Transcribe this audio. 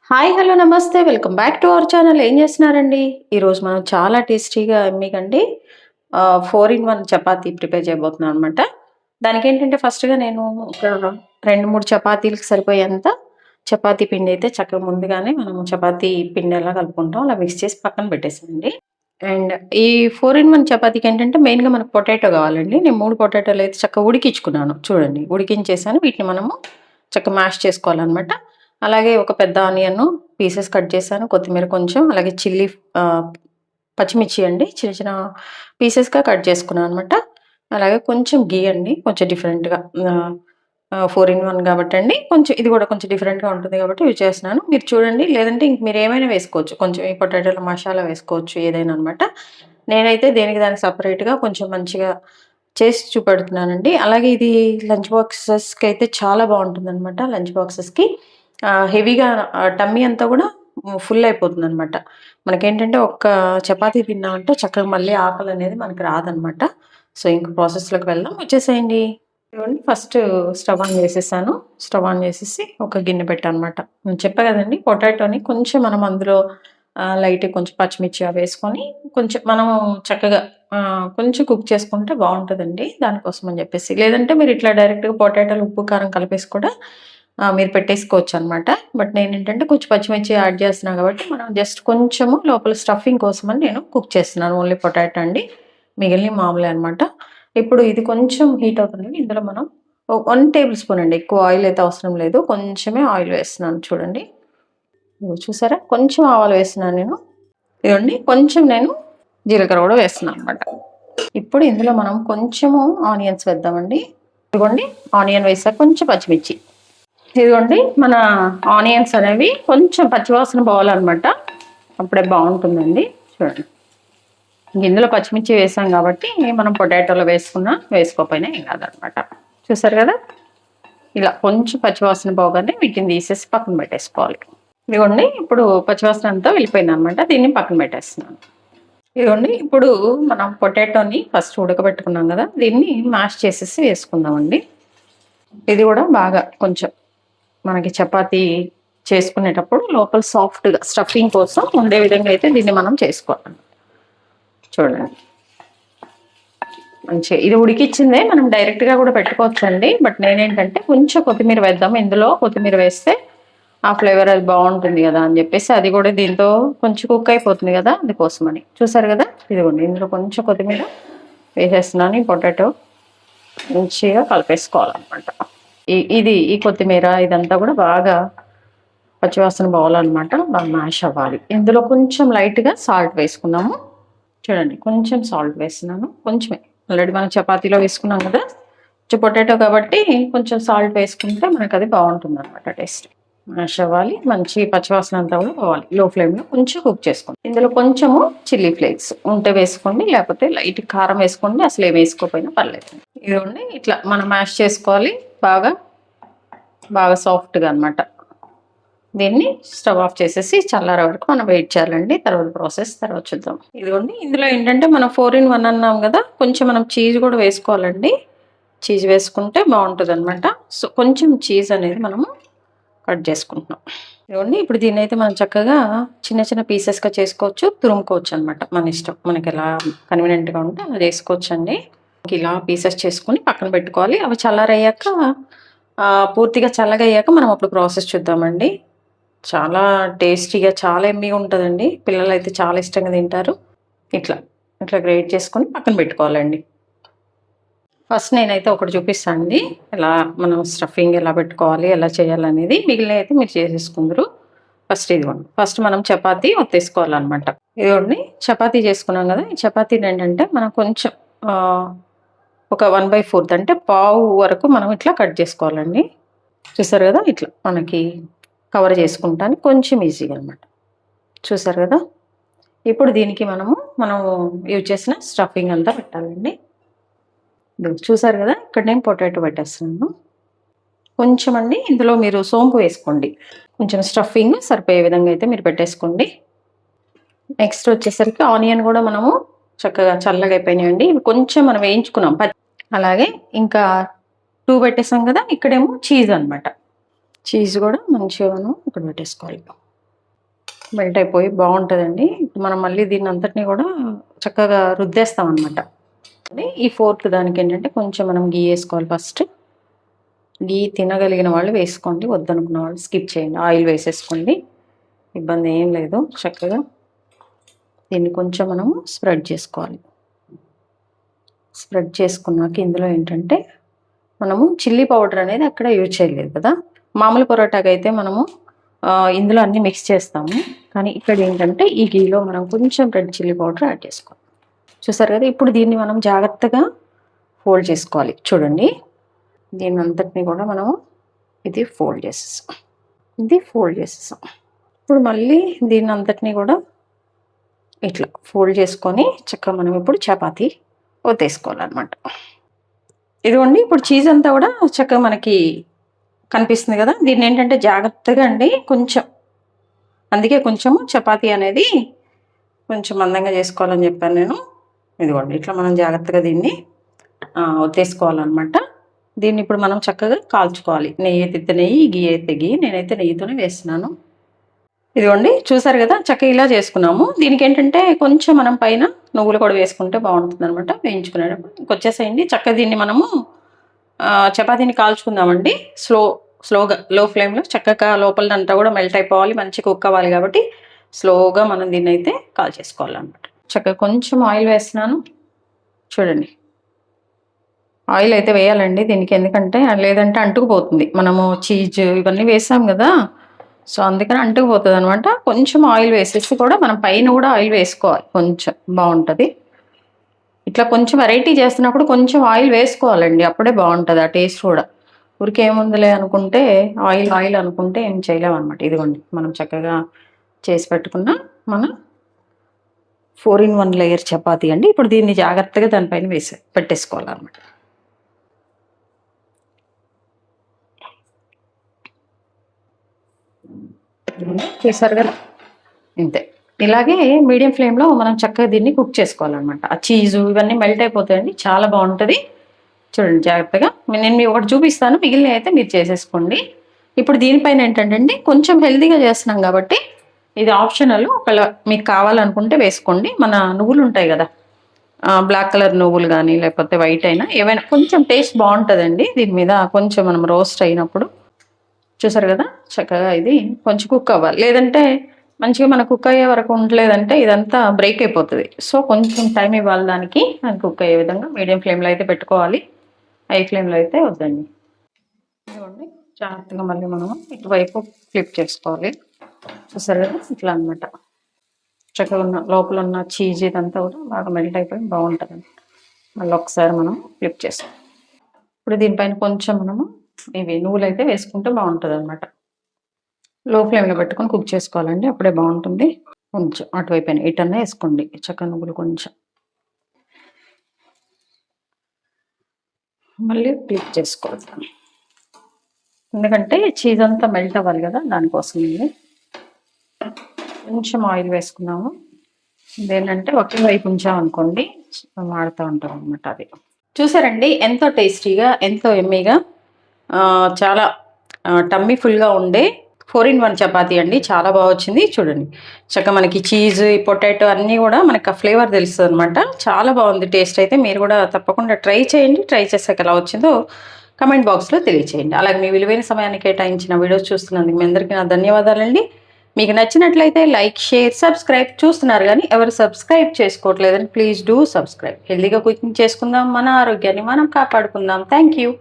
Hi hello నమస్తే welcome back to our channel. ఏం చేస్తున్నారండి? ఈరోజు మనం చాలా టేస్టీగా ఎమ్మికండి 4 in 1 చపాతీ ప్రిపేర్ చేయబోతున్నాను అనమాట. దానికి ఏంటంటే ఫస్ట్గా నేను ఒక 2-3 చపాతీలకు సరిపోయేంత చపాతీ పిండి అయితే చక్కగా ముందుగానే మనం చపాతీ పిండి ఎలా కలుపుకుంటాం అలా మిక్స్ చేసి పక్కన పెట్టేసానండి. అండ్ ఈ 4 in 1 చపాతీకి ఏంటంటే మెయిన్గా మనకు పొటాటో కావాలండి. నేను 3 పొటాటోలు అయితే చక్కగా ఉడికించుకున్నాను. చూడండి ఉడికించేసాను. వీటిని మనము చక్కగా మ్యాష్ చేసుకోవాలన్నమాట. అలాగే ఒక పెద్ద ఆనియన్ పీసెస్ కట్ చేశాను. కొత్తిమీర కొంచెం, అలాగే పచ్చిమిర్చి అండి చిన్న చిన్న పీసెస్‌గా కట్ చేసుకున్నాను అనమాట. అలాగే కొంచెం ఘీ అండి, కొంచెం డిఫరెంట్‌గా 4 in 1 కాబట్టండి. కొంచెం ఇది కూడా కొంచెం డిఫరెంట్‌గా ఉంటుంది కాబట్టి యూజ్ చేస్తున్నాను. మీరు చూడండి, లేదంటే ఇంక మీరేమైనా వేసుకోవచ్చు. కొంచెం ఈ పొటాటోలో మసాలా వేసుకోవచ్చు ఏదైనా అనమాట. నేనైతే దేనికి దానికి సెపరేట్‌గా కొంచెం మంచిగా చేసి చూపెడుతున్నానండి. అలాగే ఇది లంచ్ బాక్సెస్‌కి అయితే చాలా బావుంటుందనమాట. లంచ్ బాక్సెస్‌కి హెవీగా టమ్మీ అంతా కూడా ఫుల్ అయిపోతుందనమాట. మనకేంటంటే ఒక్క చపాతీ తిన్నామంటే చక్కగా మళ్ళీ ఆకలనేది మనకి రాదనమాట. సో, ఇంక ప్రాసెస్‌లోకి వెళ్దాం. వచ్చేసేయండి. ఇదిగోండి ఫస్ట్ స్టవ్ ఆన్ చేసేసాను. స్టవ్ ఆన్ చేసేసి ఒక గిన్నె పెట్టానమాట. నేను చెప్పా కదండీ! పొటాటోని కొంచెం మనం అందులో లైట్‌గా కొంచెం పచ్చిమిర్చి అవి వేసుకొని కొంచెం మనం చక్కగా కొంచెం కుక్ చేసుకుంటే బావుంటదండి. దానికోసం అని చెప్పేసి. లేదంటే మీరు ఇట్లా డైరెక్ట్‌గా పొటాటోలు ఉప్పు, కారం కలిపేసి కూడా మీరు పెట్టేసుకోవచ్చనమాట. బట్ నేనేంటంటే కొంచెం పచ్చిమిర్చి యాడ్ చేస్తున్నా కాబట్టి మనం జస్ట్ కొంచెము లోపల స్టఫింగ్ కోసమని నేను కుక్ చేస్తున్నాను. ఓన్లీ పొటాటో అండి. మిగిలినవి మామూలే అనమాట. ఇప్పుడు ఇది కొంచెం హీట్ అవుతుంది. ఇందులో మనం 1 టేబుల్ స్పూన్ అండి. ఎక్కువ ఆయిల్ అయితే అవసరం లేదు. కొంచెమే ఆయిల్ వేస్తున్నాను చూడండి. ఇదిగో చూసారా? కొంచెం ఆవాలు వేస్తున్నాను నేను. ఇదిగోండి కొంచెం నేను జీలకర్ర కూడా వేస్తున్నాను అనమాట. ఇప్పుడు ఇందులో మనం కొంచెము ఆనియన్స్ వేద్దామండి. ఇదిగోండి ఆనియన్ వేసాక కొంచెం పచ్చిమిర్చి. ఇదిగోండి మన ఆనియన్స్ అనేవి కొంచెం పచ్చివాసన పోవాలన్నమాట. అప్పుడే బావుంటుందండి. చూడండి. ఇందులో పచ్చిమిర్చి వేసాం కాబట్టి మనం పొటాటోలో వేసుకున్నా వేసుకోకపోయినా ఏం కాదనమాట. చూసారు కదా! ఇలా కొంచెం పచ్చివాసన పోగానే వీటిని తీసేసి పక్కన పెట్టేసుకోవాలి. ఇదిగోండి ఇప్పుడు పచ్చివాసన అంతా వెళ్ళిపోయిందనమాట. దీన్ని పక్కన పెట్టేస్తున్నాను. ఇదిగోండి ఇప్పుడు మనం పొటాటోని ఫస్ట్ ఉడకబెట్టుకున్నాం కదా! దీన్ని మ్యాష్ చేసేసి వేసుకుందామండి. ఇది కూడా బాగా కొంచెం మనకి చపాతీ చేసుకునేటప్పుడు లోపల సాఫ్ట్‌గా స్టఫింగ్ కోసం ఉండే విధంగా అయితే దీన్ని మనం చేసుకోవాలి. చూడండి. మంచిగా ఇది ఉడికిచ్చిందే మనం డైరెక్ట్‌గా కూడా పెట్టుకోవచ్చండి. బట్ నేనేంటంటే కొంచెం కొత్తిమీర వేద్దాం. ఇందులో కొత్తిమీర వేస్తే ఆ ఫ్లేవర్ అది బావుంటుంది గదా! అని జెప్పేసి అది గూడా దీంతో కొంచెం కుక్ అయిపోతుంది గదా! అందుకోసమని. చూసారు గదా! ఇదిగోండి ఇందులో కొంచెం కొత్తిమీర వేసేస్తున్నాను. ఈ పొటాటో మంచిగా కలిపేసుకోవాలనమాట. ఈ కొత్తిమీర ఇదంతా గూడా బాగా పచ్చివాసన పోవాలనమాట. బాగా మ్యాష్ అవ్వాలి. ఇందులో కొంచెం లైట్‌గా సాల్ట్ వేసుకున్నాము. చూడండి కొంచెం సాల్ట్ వేస్తున్నాను. కొంచెమే. ఆల్రెడీ మనం చపాతీలో వేసుకున్నాం గదా! కొంచెం పొటాటో కాబట్టి కొంచెం సాల్ట్ వేసుకుంటే మనకది బావుంటుందనమాట టేస్ట్. మ్యాష్ అవ్వాలి. మంచి పచ్చివాసన అంతా కూడా పోవాలి. లో ఫ్లేమ్‌లో కొంచెం కుక్ చేసుకోండి. ఇందులో కొంచెము చిల్లీ ఫ్లేక్స్ ఉంటే వేసుకోండి. లేకపోతే లైట్ కారం వేసుకోండి. అసలేం వేసుకోకపోయినా పర్లేదు. ఇదిగోండి ఇట్లా మనం మ్యాష్ చేసుకోవాలి. బాగా, బాగా సాఫ్ట్‌గా అనమాట. దీన్ని స్టవ్ ఆఫ్ చేసేసి చల్లారే వరకు మనం వెయిట్ చేయాలండి. తర్వాత ప్రాసెస్ తర్వాత చూద్దాం. ఇదిగోండి ఇందులో ఏంటంటే మనం 4 in 1 అన్నాం గదా! కొంచెం మనం చీజ్ గూడా వేసుకోవాలండి. చీజ్ వేసుకుంటే బావుంటదనమాట. సో, కొంచెం చీజ్ అనేది మనము కట్ చేసుకుంటున్నాం. ఇదిగోండి ఇప్పుడు దీన్నైతే మనం చక్కగా చిన్న చిన్న పీసెస్‌గా చేసుకోవచ్చు. తురుముకోవచ్చనమాట. మన ఇష్టం. మనకెలా కన్వీనియంట్‌గా ఉంటే అలా చేసుకోవచ్చండి. ఇలా పీసెస్ చేసుకొని పక్కన పెట్టుకోవాలి. అవి చల్లారయ్యాక పూర్తిగా చల్లగయ్యాక మనం అప్పుడు ప్రాసెస్ చూద్దామండి. చాలా టేస్టీగా చాలా యమ్మీగా ఉంటదండి. పిల్లలైతే చాలా ఇష్టంగా తింటారు. ఇట్లా, ఇట్లా గ్రేట్ చేసుకొని పక్కన పెట్టుకోవాలండి. ఫస్ట్ నేనైతే ఒకటి చూపిస్తానండి. ఎలా మనం స్టఫింగ్ ఎలా పెట్టుకోవాలి, ఎలా చేయాలనేది. మిగిలినవైతే మీరు చేసేసుకుందురు. ఫస్ట్ ఇదిగోండి. ఫస్ట్ మనం చపాతీ ఒత్తేసుకోవాలనమాట. ఇదిగోండి చపాతీ చేసుకున్నాం గదా! ఈ చపాతీని ఏంటంటే మనం కొంచెం ఒక 1/4 అంటే పావు వరకు మనం ఇట్లా కట్ చేసుకోవాలండి. చూసారు గదా! ఇట్లా మనకి కవర్ చేసుకుంటానికి కొంచెం ఈజీగా అనమాట. చూసారు గదా! ఇప్పుడు దీనికి మనం యూజ్ చేసిన స్టఫింగ్ అంతా పెట్టాలండి. ఇదిగో చూసారు గదా! ఇక్కడ నేను పొటాటో పెట్టేస్తున్నాను. కొంచెం అండి ఇందులో మీరు సోంపు వేసుకోండి. కొంచెం స్టఫింగ్ సరిపోయే విధంగా అయితే మీరు పెట్టేసుకోండి. నెక్స్ట్ వచ్చేసరికి ఆనియన్ గూడా మనము చక్కగా చల్లగా అయిపోయినాయండి. ఇవి కొంచెం మనం వేయించుకున్నాం. అలాగే ఇంకా 2 పెట్టేసాం గదా! ఇక్కడేమో చీజ్ అనమాట. చీజ్ గూడా మంచిగా మనం ఇక్కడ పెట్టేసుకోవాలి. మెల్ట్ అయిపోయి బాగుంటుందండి. మనం మళ్ళీ దీన్ని అంతటినీ కూడా చక్కగా రుద్దేస్తాం అనమాట. ఈ ఫోర్త్ దానికి ఏంటంటే కొంచెం మనం గీ వేసుకోవాలి. ఫస్ట్ గీ తినగలిగిన వాళ్ళు వేసుకోండి, వద్దనుకున్న వాళ్ళు స్కిప్ చేయండి. ఆయిల్ వేసేసుకోండి, ఇబ్బంది ఏం లేదు. చక్కగా దీన్ని కొంచెం మనము స్ప్రెడ్ చేసుకోవాలి. స్ప్రెడ్ చేసుకున్నాక ఇందులో ఏంటంటే మనము చిల్లీ పౌడర్ అనేది అక్కడ యూజ్ చేయలేదు కదా. మామూలు పొరోటాకి అయితే మనము ఇందులో అన్నీ మిక్స్ చేస్తాము, కానీ ఇక్కడ ఏంటంటే ఈ గీలో మనం కొంచెం రెడ్ చిల్లీ పౌడర్ యాడ్ చేసుకోవాలి. చూసారు కదా. ఇప్పుడు దీన్ని మనం జాగ్రత్తగా ఫోల్డ్ చేసుకోవాలి. చూడండి, దీన్ని అంతటినీ కూడా మనము ఇది ఫోల్డ్ చేసేసాం. ఇప్పుడు మళ్ళీ దీన్ని అంతటినీ కూడా ఇట్లా ఫోల్డ్ చేసుకొని చక్కగా మనం ఇప్పుడు చపాతీ ఒత్తేసుకోవాలన్నమాట. ఇదిగోండి, ఇప్పుడు చీజ్ అంతా కూడా చక్కగా మనకి కనిపిస్తుంది కదా. దీన్ని ఏంటంటే జాగ్రత్తగా అండి కొంచెం, అందుకే కొంచెము చపాతీ అనేది కొంచెం మందంగా చేసుకోవాలని చెప్పాను నేను. ఇదిగోండి, ఇట్లా మనం జాగ్రత్తగా దీన్ని ఒత్తేసుకోవాలన్నమాట. దీన్ని ఇప్పుడు మనం చక్కగా కాల్చుకోవాలి. నెయ్యి అయితే నెయ్యి, గీ అయితే గీ. నేనైతే నెయ్యితోనే వేస్తున్నాను. ఇదిగోండి, చూసారు కదా, చక్కగా ఇలా చేసుకున్నాము. దీనికి ఏంటంటే కొంచెం మనం పైన నువ్వులు కూడా వేసుకుంటే బాగుంటుంది అనమాట వేయించుకునేటప్పుడు. ఇంకొచ్చేసేయండి, చక్కగా దీన్ని మనము చపాతీని కాల్చుకుందామండి. స్లోగా లో ఫ్లేమ్లో చక్కగా లోపలంతా కూడా మెల్ట్ అయిపోవాలి, మంచిగా కుక్ అవ్వాలి. కాబట్టి స్లోగా మనం దీన్ని అయితే కాల్చేసుకోవాలన్నమాట. చక్కగా కొంచెం ఆయిల్ వేస్తున్నాను. చూడండి, ఆయిల్ అయితే వేయాలండి దీనికి, ఎందుకంటే లేదంటే అంటుకుపోతుంది. మనము చీజ్ ఇవన్నీ వేసాం కదా, సో అందుకని అంటుకుపోతుంది అనమాట. కొంచెం ఆయిల్ వేసేసి కూడా మనం పైన కూడా ఆయిల్ వేసుకోవాలి, కొంచెం బాగుంటుంది. ఇట్లా కొంచెం వెరైటీ చేస్తున్నప్పుడు కొంచెం ఆయిల్ వేసుకోవాలండి, అప్పుడే బాగుంటుంది ఆ టేస్ట్ కూడా. ఊరికి ఏముందిలే అనుకుంటే ఆయిల్ అనుకుంటే ఏం చేయలేమన్నమాట. ఇదిగోండి, మనం చక్కగా చేసి పెట్టుకున్న మన 4-in-1 లేయర్ చపాతీ అండి. ఇప్పుడు దీన్ని జాగ్రత్తగా దానిపైన పెట్టేసుకోవాలన్నమాట. చూసారు కదా, ఇంతే. ఇలాగే మీడియం ఫ్లేమ్లో మనం చక్కగా దీన్ని కుక్ చేసుకోవాలన్నమాట. ఆ చీజు ఇవన్నీ మెల్ట్ అయిపోతాయండి, చాలా బాగుంటుంది. చూడండి జాగ్రత్తగా, నేను మీకు ఒకటి చూపిస్తాను, మిగిలిన అయితే మీరు చేసేసుకోండి. ఇప్పుడు దీనిపైన ఏంటంటే కొంచెం హెల్తీగా చేస్తున్నాం కాబట్టి ఇది ఆప్షనల్. ఒకవేళ మీకు కావాలనుకుంటే వేసుకోండి. మన నువ్వులు ఉంటాయి కదా, బ్లాక్ కలర్ నువ్వులు కానీ లేకపోతే వైట్ అయినా ఏవైనా, కొంచెం టేస్ట్ బాగుంటుందండి దీని మీద. కొంచెం మనం రోస్ట్ అయినప్పుడు చూసారు కదా, చక్కగా ఇది కొంచెం కుక్ అవ్వాలి. లేదంటే మంచిగా మన కుక్ అయ్యే వరకు ఉండలేదంటే ఇదంతా బ్రేక్ అయిపోతుంది. సో కొంచెం టైం ఇవ్వాలి దానికి, కుక్ అయ్యే విధంగా మీడియం ఫ్లేమ్లో అయితే పెట్టుకోవాలి, హై ఫ్లేమ్లో అయితే వద్దండి. ఇదిగోండి, జాగ్రత్తగా మళ్ళీ మనం ఇటువైపు ఫ్లిప్ చేసుకోవాలి. చూసారు కదా, ఇట్లా అనమాట. చక్కగా ఉన్న లోపల ఉన్న చీజ్ ఇదంతా కూడా బాగా మెల్ట్ అయిపోయి బాగుంటుంది. మళ్ళీ ఒకసారి మనం ఫ్లిప్ చేస్తాం. ఇప్పుడు దీనిపైన కొంచెం మనము ఇవి నువ్వులు అయితే వేసుకుంటే బాగుంటుంది అనమాట. లో ఫ్లేమ్లో పెట్టుకొని కుక్ చేసుకోవాలండి, అప్పుడే బాగుంటుంది. కొంచెం అటువైపు ఇటన్నా వేసుకోండి చక్కగా నువ్వులు కొంచెం. మళ్ళీ ఫ్లిప్ చేసుకోవాలి, ఎందుకంటే చీజ్ అంతా మెల్ట్ అవ్వాలి కదా, దానికోసం కొంచెం ఆయిల్ వేసుకున్నాము. ఇదేంటంటే ఒకే వైపు ఉంచామనుకోండి మాడుతూ ఉంటాం అనమాట. అది చూసారండి, ఎంతో టేస్టీగా, ఎంతో ఎమ్మీగా, చాలా టమ్మీ ఫుల్గా ఉండే 4-in-1 చపాతీ అండి. చాలా బాగా వచ్చింది. చూడండి, చక్కగా మనకి చీజ్, పొటాటో అన్నీ కూడా మనకు ఆ ఫ్లేవర్ తెలుస్తుంది అనమాట. చాలా బాగుంది టేస్ట్ అయితే. మీరు కూడా తప్పకుండా ట్రై చేయండి. ట్రై చేసాక ఎలా వచ్చిందో కమెంట్ బాక్స్లో తెలియచేయండి. అలాగే మీ విలువైన సమయాన్ని కేటాయించిన వీడియోస్ చూస్తున్నందుకు మీ అందరికీ నా ధన్యవాదాలండి. మీకు నచ్చినట్లయితే లైక్, షేర్, సబ్స్క్రైబ్. చూస్తున్నారు కానీ ఎవరు సబ్స్క్రైబ్ చేసుకోవట్లేదని ప్లీజ్ డూ సబ్స్క్రైబ్. హెల్దీగా కుకింగ్ చేసుకుందాం, మన ఆరోగ్యాన్ని మనం కాపాడుకుందాం. Thank you.